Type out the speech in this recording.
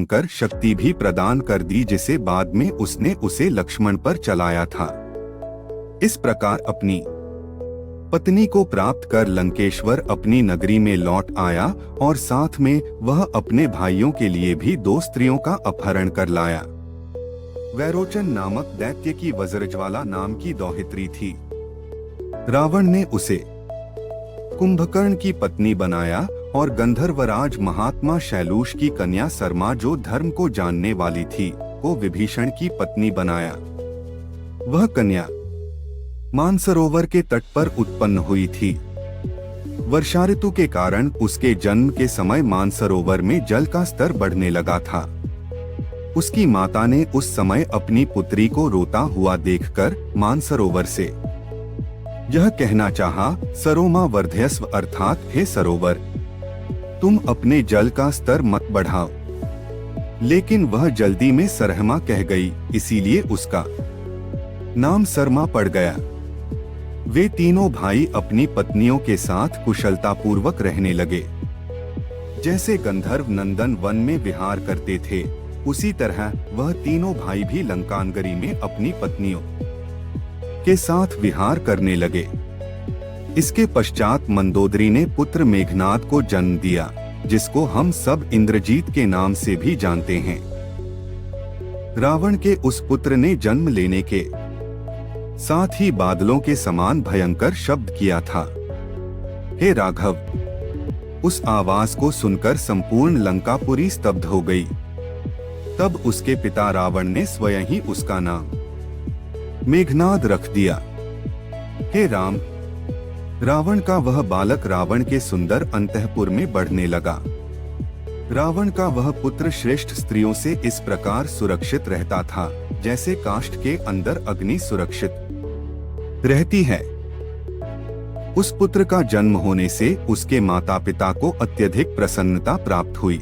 कर शक्ति भी प्रदान कर दी, जिसे बाद में उसने उसे लक्ष्मण पर चलाया था। इस प्रकार अपनी पत्नी को प्राप्त कर लंकेश्वर अपनी नगरी में लौट आया और साथ में वह अपने भाइयों के लिए भी 2 स्त्रियों का अपहरण कर लाया। वैरोचन नामक दैत्य की वज्रज्वाला नाम की दौहित्री थी। रावण ने उसे कुंभकर्ण की पत्नी बनाया और गंधर्वराज महात्मा शैलूष की कन्या सरमा, जो धर्म को जानने वाली थी, को विभीषण की पत्नी बनाया। वह कन्या मानसरोवर के तट पर उत्पन्न हुई थी। वर्षा ऋतु के कारण उसके जन्म के समय मानसरोवर में जल का स्तर बढ़ने लगा था। उसकी माता ने उस समय अपनी पुत्री को रोता हुआ देखकर मानसरोवर से यह कहना चाहा, सरोमा वर्धयस्व, अर्थात हे सरोवर, तुम अपने जल का स्तर मत बढ़ाओ। लेकिन वह जल्दी में सरहमा कह गई, इसीलिए उसका नाम सरमा पड़ गया। वे तीनों भाई अपनी पत्नियों के साथ कुशलता पूर्वक रहने लगे। जैसे गंधर्व नंदन वन में विहार करते थे, उसी तरह वह तीनों भाई भी लंकानगरी में अपनी पत्नियों के साथ विहार करने लगे। इसके पश्चात मंदोदरी ने पुत्र मेघनाद को जन्म दिया, जिसको हम सब इंद्रजीत के नाम से भी जानते हैं। रावण के उस पुत्र ने जन्म लेने के साथ ही बादलों के समान भयंकर शब्द किया था। हे राघव! उस आवाज को सुनकर संपूर्ण लंकापुरी स्तब्ध हो गई। तब उसके पिता रावण ने स्वयं ही उसका नाम मेघनाद रख दिया। हे राम! रावण का वह बालक रावण के सुंदर अंतःपुर में बढ़ने लगा। रावण का वह पुत्र श्रेष्ठ स्त्रियों से इस प्रकार सुरक्षित रहता था, जैसे काष्ठ के अंदर अग्नि सुरक्षित रहती है। उस पुत्र का जन्म होने से उसके माता पिता को अत्यधिक प्रसन्नता प्राप्त हुई।